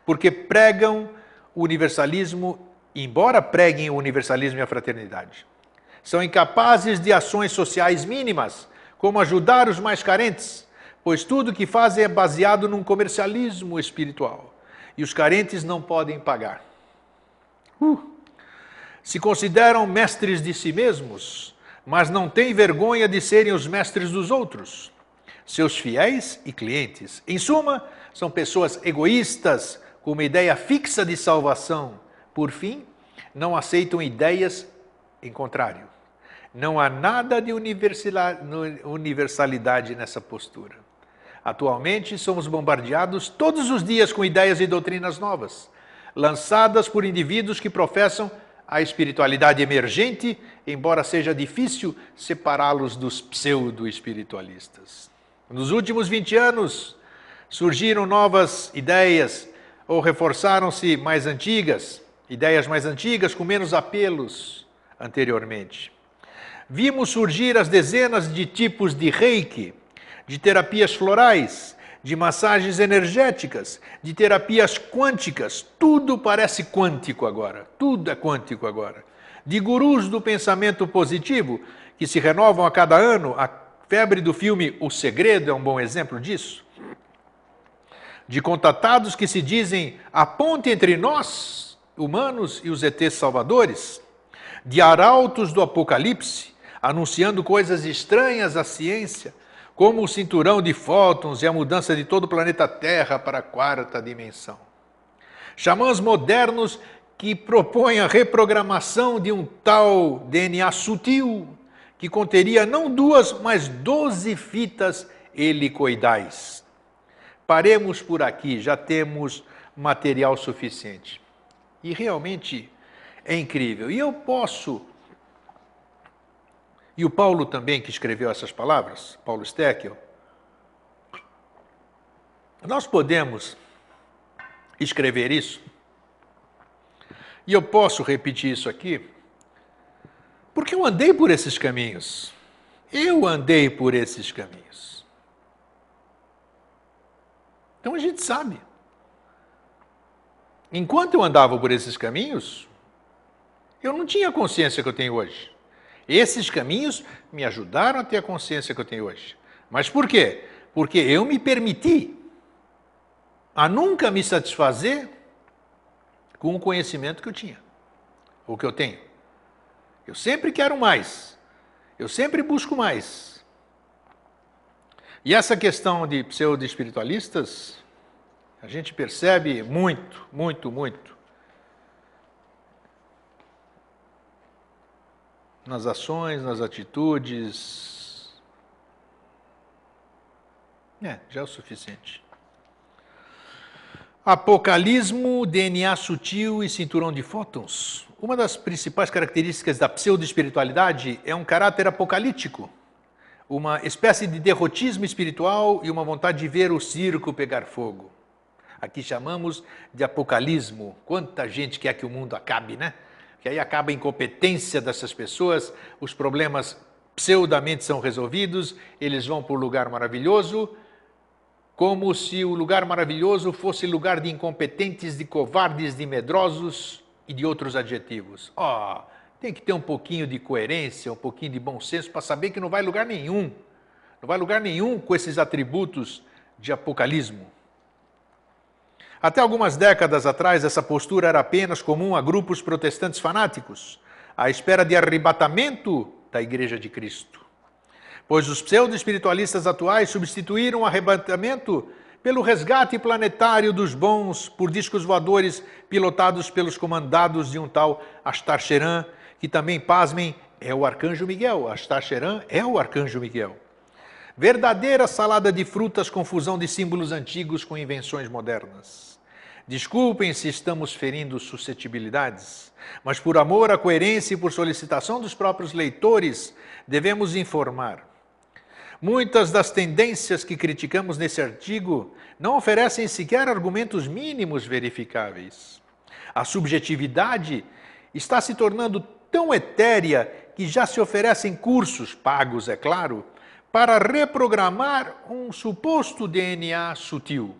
porque pregam o universalismo, embora preguem o universalismo e a fraternidade. São incapazes de ações sociais mínimas, como ajudar os mais carentes, pois tudo que fazem é baseado num comercialismo espiritual, e os carentes não podem pagar. Se consideram mestres de si mesmos, mas não têm vergonha de serem os mestres dos outros, seus fiéis e clientes. Em suma, são pessoas egoístas, com uma ideia fixa de salvação. Por fim, não aceitam ideias em contrário. Não há nada de universalidade nessa postura. Atualmente, somos bombardeados todos os dias com ideias e doutrinas novas, lançadas por indivíduos que professam a espiritualidade emergente, embora seja difícil separá-los dos pseudo-espiritualistas. Nos últimos 20 anos, surgiram novas ideias ou reforçaram-se mais antigas, ideias mais antigas com menos apelos anteriormente. Vimos surgir as dezenas de tipos de reiki, de terapias florais, de massagens energéticas, de terapias quânticas. Tudo parece quântico agora, tudo é quântico agora. De gurus do pensamento positivo, que se renovam a cada ano. A febre do filme O Segredo é um bom exemplo disso. De contatados que se dizem a ponte entre nós, humanos, e os ETs salvadores. De arautos do Apocalipse, anunciando coisas estranhas à ciência, como o cinturão de fótons e a mudança de todo o planeta Terra para a quarta dimensão. Xamãs modernos que propõem a reprogramação de um tal DNA sutil, que conteria não 2, mas 12 fitas helicoidais. Paremos por aqui, já temos material suficiente. E realmente é incrível. E eu posso... E o Paulo também, que escreveu essas palavras, Paulo Steckel, nós podemos escrever isso, e eu posso repetir isso aqui, porque eu andei por esses caminhos. Eu andei por esses caminhos. Então a gente sabe. Enquanto eu andava por esses caminhos, eu não tinha a consciência que eu tenho hoje. Esses caminhos me ajudaram a ter a consciência que eu tenho hoje. Mas por quê? Porque eu me permiti a nunca me satisfazer com o conhecimento que eu tinha, ou que eu tenho. Eu sempre quero mais. Eu sempre busco mais. E essa questão de pseudo-espiritualistas, a gente percebe muito, muito, muito nas ações, nas atitudes. Já é o suficiente. Apocalismo, DNA sutil e cinturão de fótons. Uma das principais características da pseudo-espiritualidade é um caráter apocalíptico, uma espécie de derrotismo espiritual e uma vontade de ver o circo pegar fogo. Aqui chamamos de apocalismo. Quanta gente quer que o mundo acabe, né? Que aí acaba a incompetência dessas pessoas, os problemas pseudamente são resolvidos, eles vão para o lugar maravilhoso, como se o lugar maravilhoso fosse lugar de incompetentes, de covardes, de medrosos e de outros adjetivos. Tem que ter um pouquinho de coerência, um pouquinho de bom senso para saber que não vai lugar nenhum. Não vai lugar nenhum com esses atributos de apocalismo. Até algumas décadas atrás, essa postura era apenas comum a grupos protestantes fanáticos, à espera de arrebatamento da Igreja de Cristo. Pois os pseudo-espiritualistas atuais substituíram o arrebatamento pelo resgate planetário dos bons por discos voadores pilotados pelos comandados de um tal Astacheran, que também, pasmem, é o Arcanjo Miguel. Astacheran é o Arcanjo Miguel. Verdadeira salada de frutas com fusão de símbolos antigos com invenções modernas. Desculpem se estamos ferindo suscetibilidades, mas por amor à coerência e por solicitação dos próprios leitores, devemos informar. Muitas das tendências que criticamos nesse artigo não oferecem sequer argumentos mínimos verificáveis. A subjetividade está se tornando tão etérea que já se oferecem cursos, pagos, é claro, para reprogramar um suposto DNA sutil.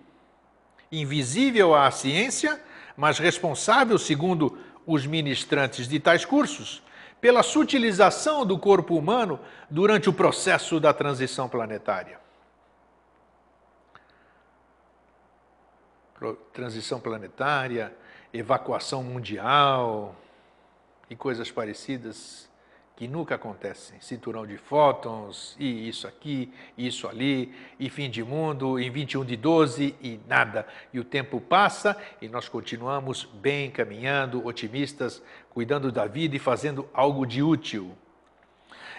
Invisível à ciência, mas responsável, segundo os ministrantes de tais cursos, pela sutilização do corpo humano durante o processo da transição planetária. Transição planetária, evacuação mundial e coisas parecidas que nunca acontecem. Cinturão de fótons, e isso aqui, isso ali, e fim de mundo, em 21/12 e nada. E o tempo passa e nós continuamos bem caminhando, otimistas, cuidando da vida e fazendo algo de útil.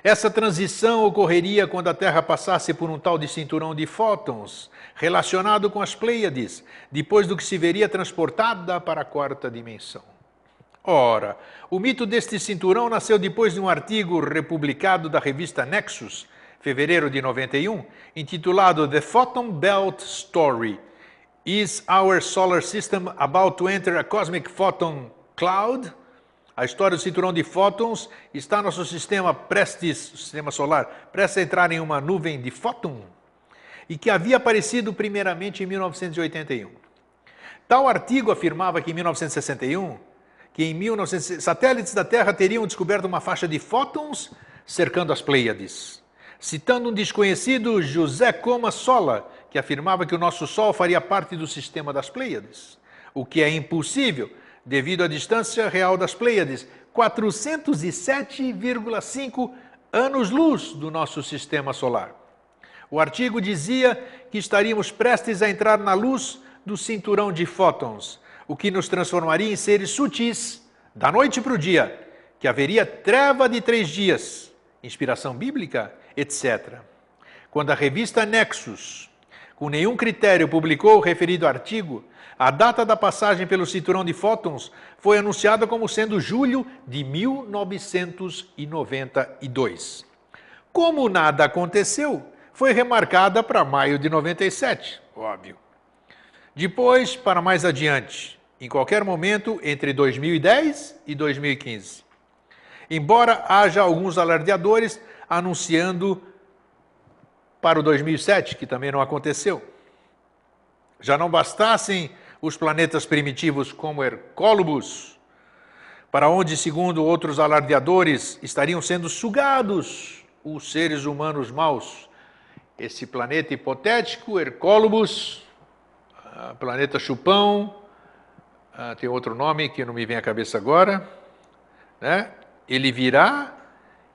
Essa transição ocorreria quando a Terra passasse por um tal de cinturão de fótons, relacionado com as Pleiades, depois do que se veria transportada para a quarta dimensão. Ora, o mito deste cinturão nasceu depois de um artigo republicado da revista Nexus, fevereiro de 91, intitulado The Photon Belt Story. Is Our Solar System About to Enter a Cosmic Photon Cloud? A história do cinturão de fótons está nosso sistema solar, prestes a entrar em uma nuvem de fóton, e que havia aparecido primeiramente em 1981. Tal artigo afirmava que em 1961, satélites da Terra teriam descoberto uma faixa de fótons cercando as Pleiades, citando um desconhecido José Coma Sola, que afirmava que o nosso Sol faria parte do sistema das Pleiades, o que é impossível devido à distância real das Pleiades, 407,5 anos-luz do nosso sistema solar. O artigo dizia que estaríamos prestes a entrar na luz do cinturão de fótons, o que nos transformaria em seres sutis, da noite para o dia, que haveria treva de 3 dias, inspiração bíblica, etc. Quando a revista Nexus, com nenhum critério, publicou o referido artigo, a data da passagem pelo cinturão de fótons foi anunciada como sendo julho de 1992. Como nada aconteceu, foi remarcada para maio de 97, óbvio. Depois, para mais adiante, em qualquer momento entre 2010 e 2015. Embora haja alguns alardeadores anunciando para o 2007, que também não aconteceu. Já não bastassem os planetas primitivos como Hercólubus, para onde, segundo outros alardeadores, estariam sendo sugados os seres humanos maus. Esse planeta hipotético, Hercólubus, planeta Chupão, tem outro nome que não me vem à cabeça agora, né? Ele virá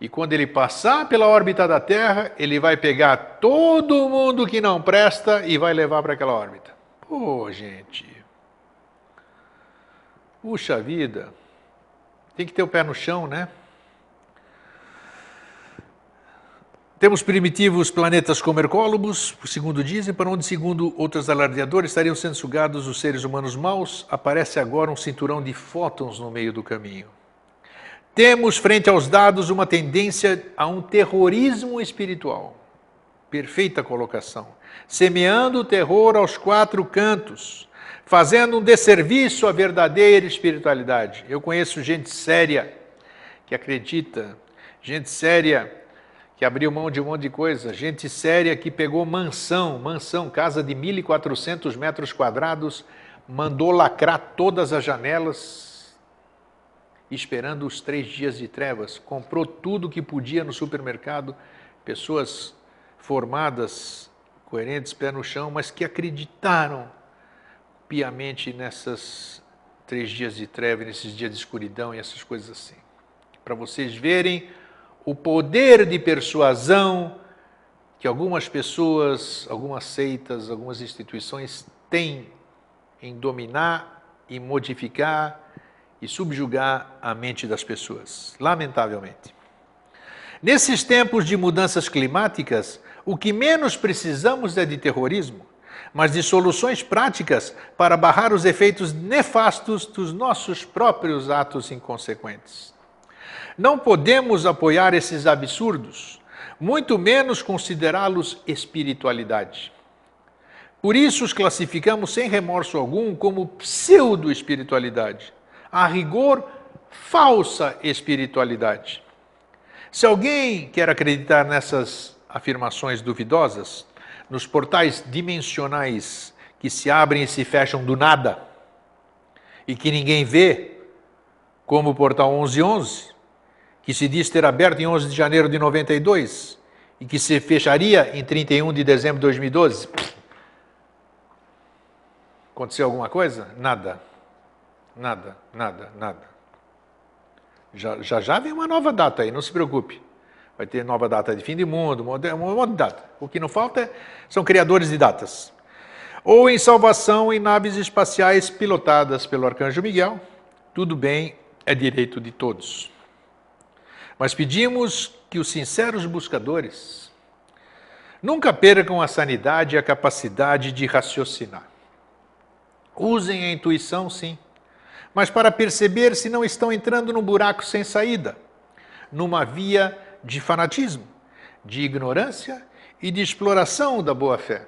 e quando ele passar pela órbita da Terra, ele vai pegar todo mundo que não presta e vai levar para aquela órbita. Pô, gente. Puxa vida. Tem que ter o pé no chão, né? Temos primitivos planetas como Hercólubus, segundo dizem, para onde, segundo outros alardeadores, estariam sendo sugados os seres humanos maus. Aparece agora um cinturão de fótons no meio do caminho. Temos, frente aos dados, uma tendência a um terrorismo espiritual. Perfeita colocação. Semeando o terror aos 4 cantos, fazendo um desserviço à verdadeira espiritualidade. Eu conheço gente séria que acredita, gente séria que abriu mão de um monte de coisa, gente séria que pegou mansão, casa de 1.400 metros quadrados, mandou lacrar todas as janelas, esperando os 3 dias de trevas, comprou tudo que podia no supermercado, pessoas formadas, coerentes, pé no chão, mas que acreditaram piamente nessas 3 dias de treva, nesses dias de escuridão e essas coisas assim. Para vocês verem o poder de persuasão que algumas pessoas, algumas seitas, algumas instituições têm em dominar e modificar e subjugar a mente das pessoas, lamentavelmente. Nesses tempos de mudanças climáticas, o que menos precisamos é de terrorismo, mas de soluções práticas para barrar os efeitos nefastos dos nossos próprios atos inconsequentes. Não podemos apoiar esses absurdos, muito menos considerá-los espiritualidade. Por isso os classificamos sem remorso algum como pseudo-espiritualidade, a rigor, falsa espiritualidade. Se alguém quer acreditar nessas afirmações duvidosas, nos portais dimensionais que se abrem e se fecham do nada e que ninguém vê, como o portal 1111, que se diz ter aberto em 11 de janeiro de 92 e que se fecharia em 31 de dezembro de 2012. Aconteceu alguma coisa? Nada. Nada, nada, nada. Já vem uma nova data aí, não se preocupe. Vai ter nova data de fim de mundo, um monte de data. O que não falta são criadores de datas. Ou em salvação em naves espaciais pilotadas pelo Arcanjo Miguel. Tudo bem, é direito de todos. Mas pedimos que os sinceros buscadores nunca percam a sanidade e a capacidade de raciocinar. Usem a intuição, sim, mas para perceber se não estão entrando num buraco sem saída, numa via de fanatismo, de ignorância e de exploração da boa-fé.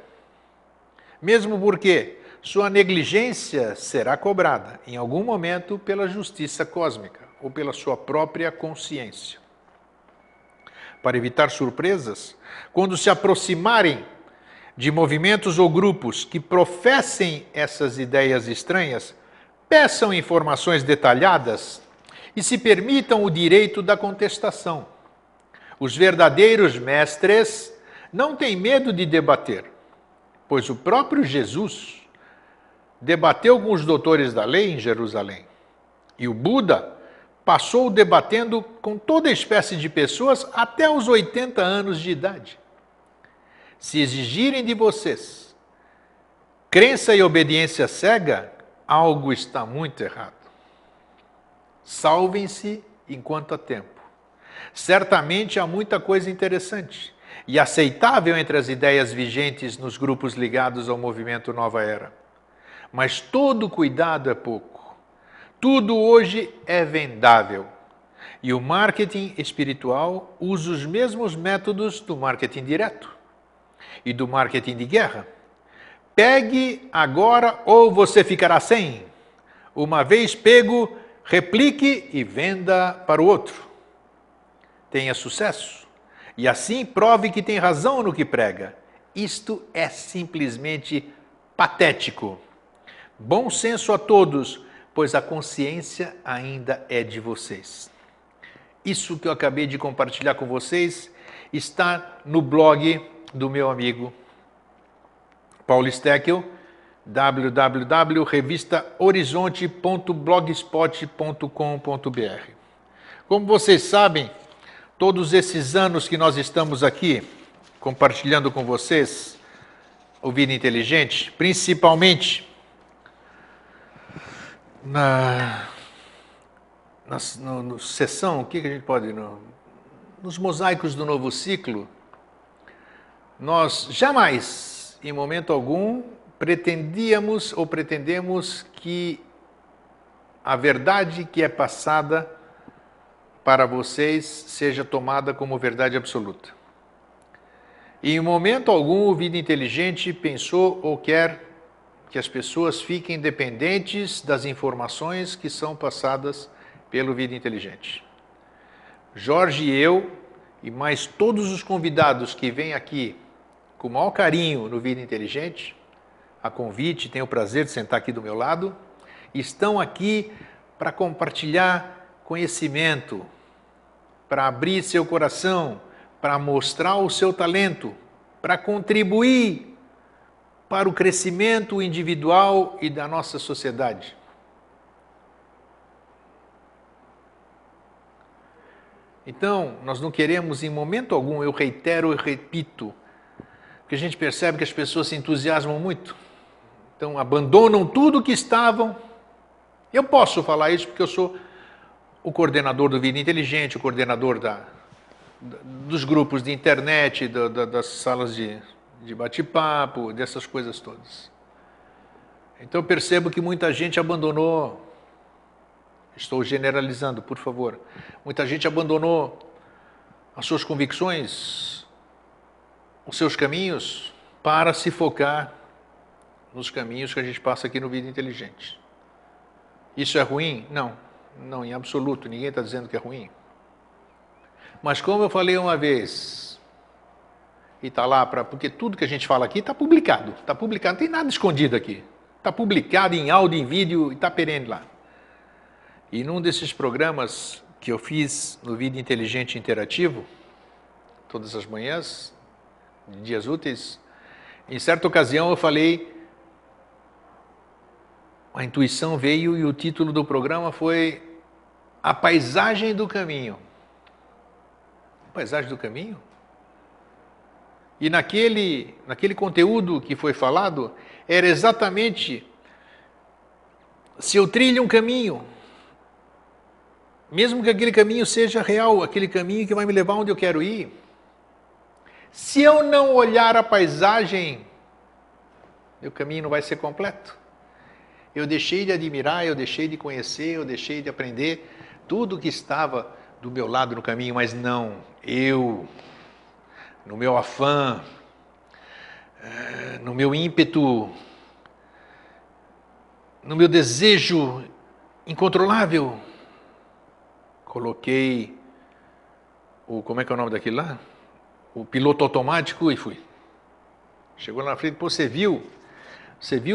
Mesmo porque sua negligência será cobrada, em algum momento, pela justiça cósmica ou pela sua própria consciência. Para evitar surpresas, quando se aproximarem de movimentos ou grupos que professem essas ideias estranhas, peçam informações detalhadas e se permitam o direito da contestação. Os verdadeiros mestres não têm medo de debater, pois o próprio Jesus debateu com os doutores da lei em Jerusalém. E o Buda passou debatendo com toda espécie de pessoas até os 80 anos de idade. Se exigirem de vocês crença e obediência cega, algo está muito errado. Salvem-se enquanto há tempo. Certamente há muita coisa interessante e aceitável entre as ideias vigentes nos grupos ligados ao movimento Nova Era. Mas todo cuidado é pouco. Tudo hoje é vendável. E o marketing espiritual usa os mesmos métodos do marketing direto e do marketing de guerra. Pegue agora ou você ficará sem. Uma vez pego, replique e venda para o outro. Tenha sucesso. E assim prove que tem razão no que prega. Isto é simplesmente patético. Bom senso a todos, pois a consciência ainda é de vocês. Isso que eu acabei de compartilhar com vocês está no blog do meu amigo Paulo Steckel, www.revistahorizonte.blogspot.com.br. Como vocês sabem, todos esses anos que nós estamos aqui compartilhando com vocês o Vida Inteligente, principalmente na sessão, o que a gente pode... nos mosaicos do novo ciclo, nós jamais, em momento algum, pretendíamos ou pretendemos que a verdade que é passada para vocês seja tomada como verdade absoluta. E em momento algum o Vida Inteligente pensou ou quer que as pessoas fiquem dependentes das informações que são passadas pelo Vida Inteligente. Jorge e eu, e mais todos os convidados que vêm aqui com o maior carinho no Vida Inteligente, a convite, tenho o prazer de sentar aqui do meu lado, estão aqui para compartilhar conhecimento, para abrir seu coração, para mostrar o seu talento, para contribuir para o crescimento individual e da nossa sociedade. Então, nós não queremos em momento algum, eu reitero e repito, Porque a gente percebe que as pessoas se entusiasmam muito. Então abandonam tudo que estavam. Eu posso falar isso porque eu sou o coordenador do Vida Inteligente, o coordenador dos grupos de internet, das salas de bate-papo, dessas coisas todas. Então eu percebo que muita gente abandonou, estou generalizando, por favor, muita gente abandonou as suas convicções, os seus caminhos, para se focar nos caminhos que a gente passa aqui no Vida Inteligente. Isso é ruim? Não, não, em absoluto, ninguém está dizendo que é ruim. Mas como eu falei uma vez, e está lá, porque tudo que a gente fala aqui está publicado, não tem nada escondido aqui. Está publicado em áudio, em vídeo, e está perene lá. E num desses programas que eu fiz no Vida Inteligente Interativo, todas as manhãs, de dias úteis, em certa ocasião eu falei, a intuição veio e o título do programa foi A Paisagem do Caminho. A Paisagem do Caminho? E naquele conteúdo que foi falado, era exatamente se eu trilho um caminho, mesmo que aquele caminho seja real, aquele caminho que vai me levar onde eu quero ir, se eu não olhar a paisagem, meu caminho não vai ser completo. Eu deixei de admirar, eu deixei de conhecer, eu deixei de aprender tudo que estava do meu lado no caminho, mas não, eu, no meu afã, no meu ímpeto, no meu desejo incontrolável, coloquei como é que é o nome daquilo lá? O piloto automático e fui. Chegou lá na frente, pô, você viu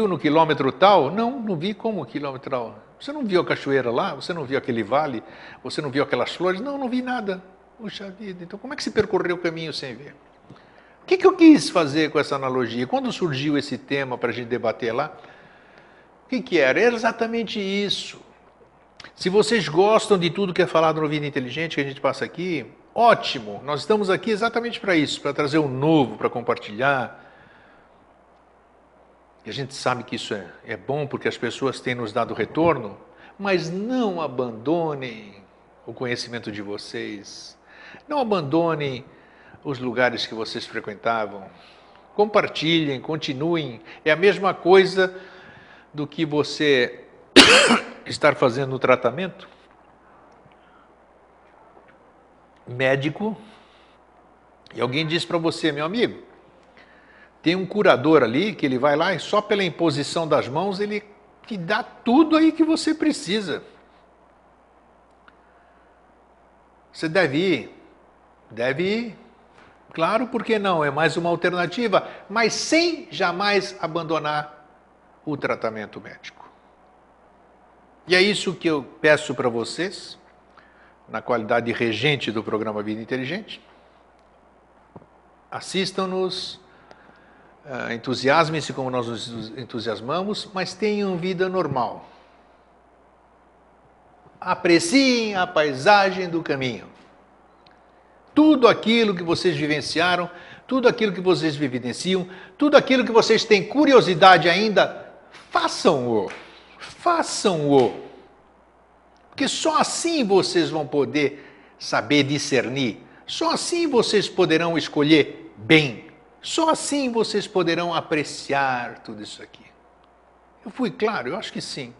no quilômetro tal? Não, não vi como quilômetro tal. Você não viu a cachoeira lá? Você não viu aquele vale? Você não viu aquelas flores? Não, não vi nada. Puxa vida, então como é que se percorreu o caminho sem ver? O que eu quis fazer com essa analogia? Quando surgiu esse tema para a gente debater lá, o que era? Era exatamente isso. Se vocês gostam de tudo que é falado no Vida Inteligente, que a gente passa aqui, ótimo, nós estamos aqui exatamente para isso, para trazer o novo, para compartilhar. E a gente sabe que isso é bom porque as pessoas têm nos dado retorno, mas não abandonem o conhecimento de vocês, não abandonem os lugares que vocês frequentavam, compartilhem, continuem, é a mesma coisa do que você estar fazendo no tratamento médico e alguém diz para você, meu amigo, tem um curador ali que ele vai lá e só pela imposição das mãos ele te dá tudo aí que você precisa. Você deve ir, claro, por que não? É mais uma alternativa, mas sem jamais abandonar o tratamento médico. E é isso que eu peço para vocês, na qualidade de regente do programa Vida Inteligente. Assistam-nos, entusiasmem-se como nós nos entusiasmamos, mas tenham vida normal. Apreciem a paisagem do caminho. Tudo aquilo que vocês vivenciaram, tudo aquilo que vocês vivenciam, tudo aquilo que vocês têm curiosidade ainda, façam-o. Façam-o. Porque só assim vocês vão poder saber discernir. Só assim vocês poderão escolher bem. Só assim vocês poderão apreciar tudo isso aqui. Eu fui claro? Eu acho que sim.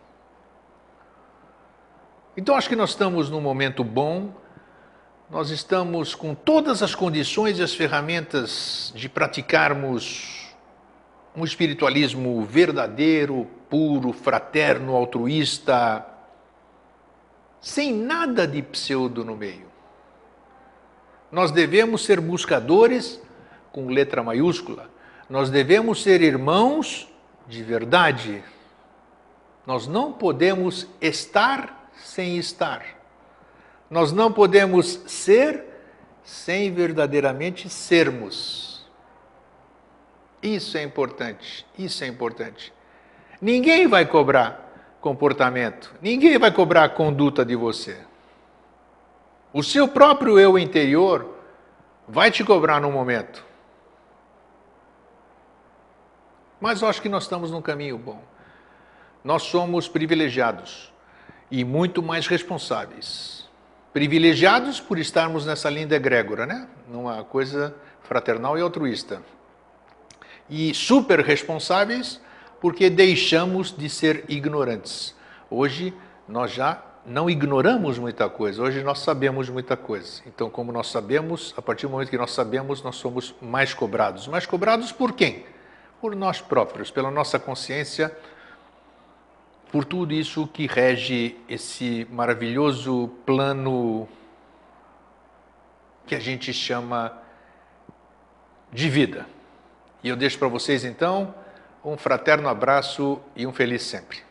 Então acho que nós estamos num momento bom. Nós estamos com todas as condições e as ferramentas de praticarmos um espiritualismo verdadeiro, puro, fraterno, altruísta, sem nada de pseudo no meio. Nós devemos ser buscadores com letra maiúscula. Nós devemos ser irmãos de verdade. Nós não podemos estar sem estar. Nós não podemos ser sem verdadeiramente sermos. Isso é importante, isso é importante. Ninguém vai cobrar comportamento, ninguém vai cobrar a conduta de você. O seu próprio eu interior vai te cobrar num momento. Mas eu acho que nós estamos num caminho bom. Nós somos privilegiados e muito mais responsáveis. Privilegiados por estarmos nessa linda egrégora, né? Numa coisa fraternal e altruísta. E super responsáveis porque deixamos de ser ignorantes. Hoje nós já não ignoramos muita coisa, hoje nós sabemos muita coisa. Então, como nós sabemos, a partir do momento que nós sabemos, nós somos mais cobrados. Mais cobrados por quem? Por nós próprios, pela nossa consciência, por tudo isso que rege esse maravilhoso plano que a gente chama de vida. E eu deixo para vocês, então, um fraterno abraço e um feliz sempre.